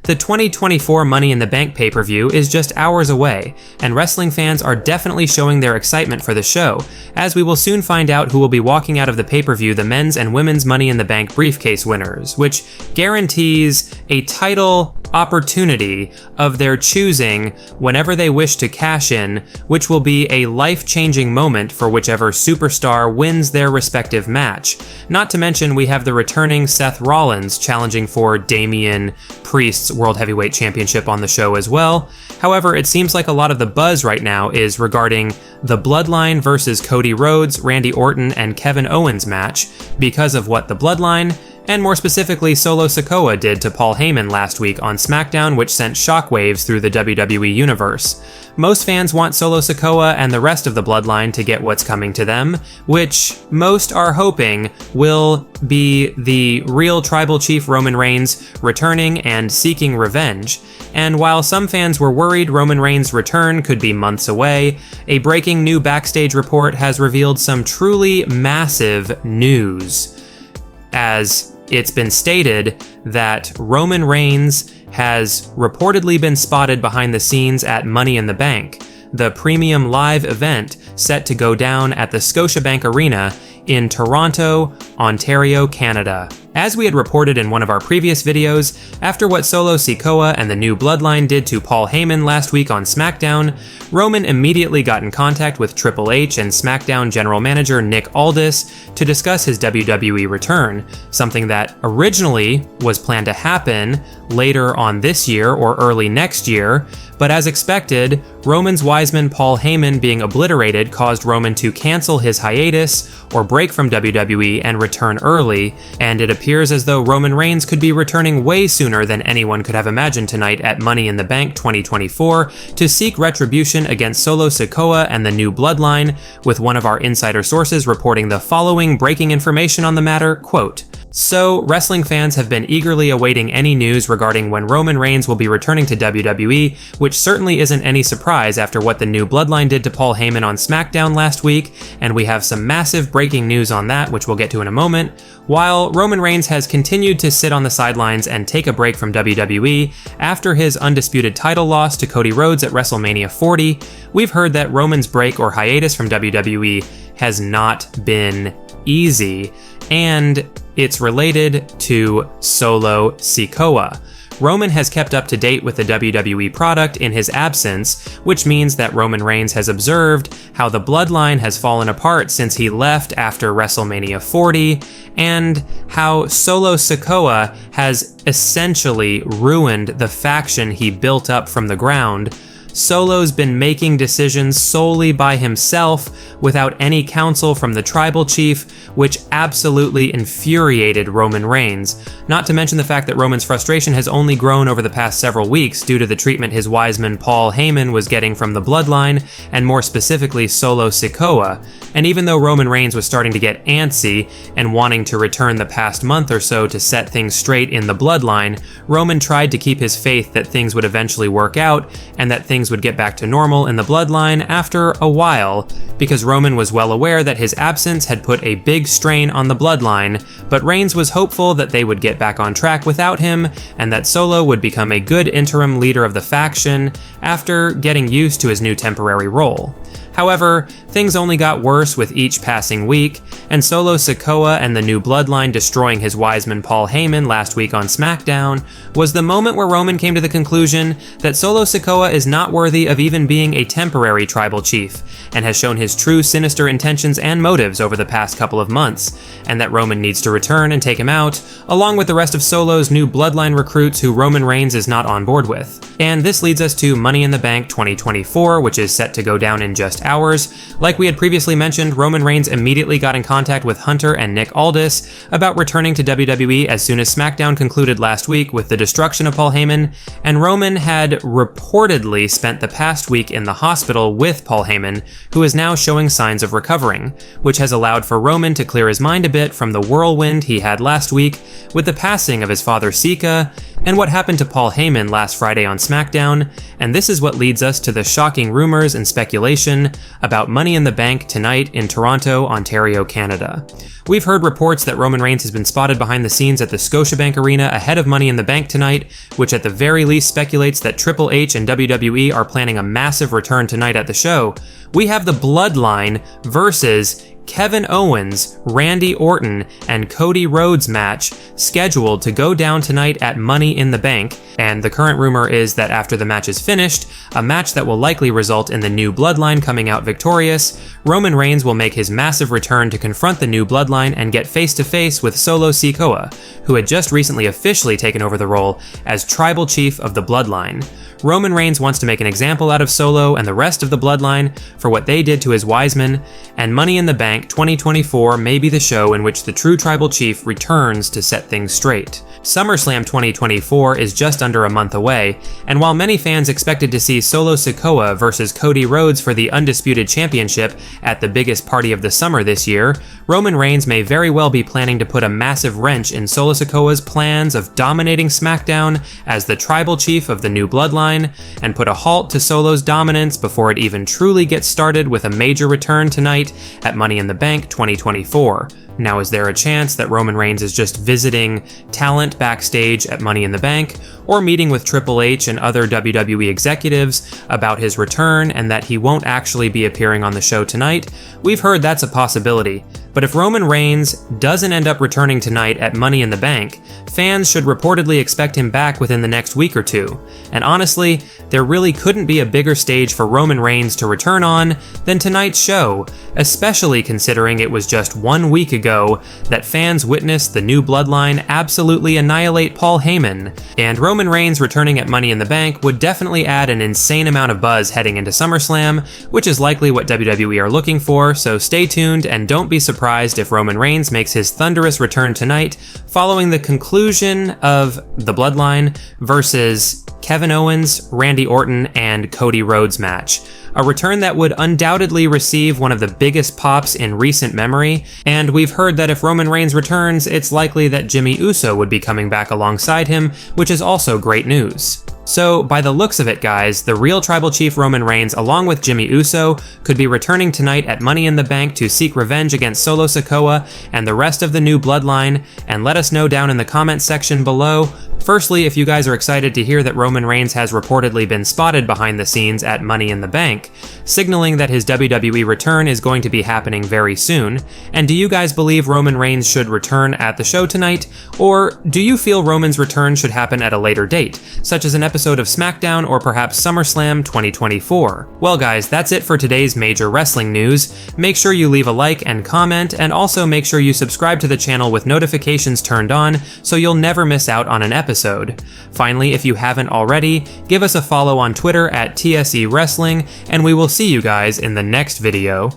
The 2024 Money in the Bank pay-per-view is just hours away, and wrestling fans are definitely showing their excitement for the show, as we will soon find out who will be walking out of the pay-per-view the men's and women's Money in the Bank briefcase winners, which guarantees a title opportunity of their choosing whenever they wish to cash in, which will be a life-changing moment for whichever superstar wins their respective match. Not to mention, we have the returning Seth Rollins challenging for Damian Priest's World Heavyweight Championship on the show as well. However, it seems like a lot of the buzz right now is regarding the Bloodline versus Cody Rhodes, Randy Orton, and Kevin Owens match because of what the Bloodline, and more specifically Solo Sikoa, did to Paul Heyman last week on SmackDown, which sent shockwaves through the WWE universe. Most fans want Solo Sikoa and the rest of the Bloodline to get what's coming to them, which most are hoping will be the real Tribal Chief Roman Reigns returning and seeking revenge. And while some fans were worried Roman Reigns' return could be months away, a breaking new Backstage report has revealed some truly massive news, as it's been stated that Roman Reigns has reportedly been spotted behind the scenes at Money in the Bank, the premium live event set to go down at the Scotiabank Arena in Toronto, Ontario, Canada. As we had reported in one of our previous videos, after what Solo Sikoa and the New Bloodline did to Paul Heyman last week on SmackDown, Roman immediately got in contact with Triple H and SmackDown general manager Nick Aldis to discuss his WWE return, something that originally was planned to happen later on this year or early next year, but as expected, Roman's wiseman Paul Heyman being obliterated caused Roman to cancel his hiatus or break from WWE and return early, and it appears as though Roman Reigns could be returning way sooner than anyone could have imagined tonight at Money in the Bank 2024 to seek retribution against Solo Sikoa and the New Bloodline, with one of our insider sources reporting the following breaking information on the matter, quote, "So, wrestling fans have been eagerly awaiting any news regarding when Roman Reigns will be returning to WWE, which certainly isn't any surprise after what the New Bloodline did to Paul Heyman on SmackDown last week, and we have some massive breaking news on that, which we'll get to in a moment. While Roman Reigns has continued to sit on the sidelines and take a break from WWE after his undisputed title loss to Cody Rhodes at WrestleMania 40, we've heard that Roman's break or hiatus from WWE has not been easy, and it's related to Solo Sikoa. Roman has kept up to date with the WWE product in his absence, which means that Roman Reigns has observed how the Bloodline has fallen apart since he left after WrestleMania 40, and how Solo Sikoa has essentially ruined the faction he built up from the ground. Solo's been making decisions solely by himself without any counsel from the tribal chief, which absolutely infuriated Roman Reigns. Not to mention the fact that Roman's frustration has only grown over the past several weeks due to the treatment his wiseman Paul Heyman was getting from the Bloodline, and more specifically Solo Sikoa. And even though Roman Reigns was starting to get antsy and wanting to return the past month or so to set things straight in the Bloodline, Roman tried to keep his faith that things would eventually work out and that things would get back to normal in the Bloodline after a while, because Roman was well aware that his absence had put a big strain on the Bloodline, but Reigns was hopeful that they would get back on track without him, and that Solo would become a good interim leader of the faction after getting used to his new temporary role. However, things only got worse with each passing week, and Solo Sikoa and the New Bloodline destroying his wiseman Paul Heyman last week on SmackDown was the moment where Roman came to the conclusion that Solo Sikoa is not worthy of even being a temporary tribal chief, and has shown his true sinister intentions and motives over the past couple of months, and that Roman needs to return and take him out, along with the rest of Solo's New Bloodline recruits who Roman Reigns is not on board with. And this leads us to Money in the Bank 2024, which is set to go down in just hours. Like we had previously mentioned, Roman Reigns immediately got in contact with Hunter and Nick Aldis about returning to WWE as soon as SmackDown concluded last week with the destruction of Paul Heyman, and Roman had reportedly spent the past week in the hospital with Paul Heyman, who is now showing signs of recovering, which has allowed for Roman to clear his mind a bit from the whirlwind he had last week with the passing of his father Sika, and what happened to Paul Heyman last Friday on SmackDown, and this is what leads us to the shocking rumors and speculation about Money in the Bank tonight in Toronto, Ontario, Canada. We've heard reports that Roman Reigns has been spotted behind the scenes at the Scotiabank Arena ahead of Money in the Bank tonight, which at the very least speculates that Triple H and WWE are planning a massive return tonight at the show. We have the Bloodline versus Kevin Owens, Randy Orton, and Cody Rhodes match scheduled to go down tonight at Money in the Bank, and the current rumor is that after the match is finished, a match that will likely result in the new Bloodline coming out victorious, Roman Reigns will make his massive return to confront the new Bloodline and get face-to-face with Solo Sikoa, who had just recently officially taken over the role as Tribal Chief of the Bloodline. Roman Reigns wants to make an example out of Solo and the rest of the Bloodline for what they did to his wise men, and Money in the Bank 2024 may be the show in which the true Tribal Chief returns to set things straight. SummerSlam 2024 is just under a month away, and while many fans expected to see Solo Sikoa versus Cody Rhodes for the Undisputed Championship at the biggest party of the summer this year, Roman Reigns may very well be planning to put a massive wrench in Solo Sikoa's plans of dominating SmackDown as the Tribal Chief of the new Bloodline, and put a halt to Solo's dominance before it even truly gets started with a major return tonight at Money in the Bank 2024. Now, is there a chance that Roman Reigns is just visiting talent backstage at Money in the Bank, or meeting with Triple H and other WWE executives about his return and that he won't actually be appearing on the show tonight? We've heard that's a possibility. But if Roman Reigns doesn't end up returning tonight at Money in the Bank, fans should reportedly expect him back within the next week or two. And honestly, there really couldn't be a bigger stage for Roman Reigns to return on than tonight's show, especially considering it was just 1 week ago that fans witnessed the new Bloodline absolutely annihilate Paul Heyman. And Roman Reigns returning at Money in the Bank would definitely add an insane amount of buzz heading into SummerSlam, which is likely what WWE are looking for, so stay tuned and don't be surprised if Roman Reigns makes his thunderous return tonight following the conclusion of the Bloodline versus Kevin Owens, Randy Orton, and Cody Rhodes match. A return that would undoubtedly receive one of the biggest pops in recent memory, and we've heard that if Roman Reigns returns, it's likely that Jimmy Uso would be coming back alongside him, which is also great news. So, by the looks of it, guys, the real Tribal Chief Roman Reigns, along with Jimmy Uso, could be returning tonight at Money in the Bank to seek revenge against Solo Sikoa and the rest of the new Bloodline, and let us know down in the comments section below. Firstly, if you guys are excited to hear that Roman Reigns has reportedly been spotted behind the scenes at Money in the Bank, signaling that his WWE return is going to be happening very soon, and do you guys believe Roman Reigns should return at the show tonight, or do you feel Roman's return should happen at a later date, such as an episode of SmackDown or perhaps SummerSlam 2024? Well guys, that's it for today's major wrestling news. Make sure you leave a like and comment, and also make sure you subscribe to the channel with notifications turned on so you'll never miss out on an episode. Finally, if you haven't already, give us a follow on Twitter at TSE Wrestling, and we will see you guys in the next video.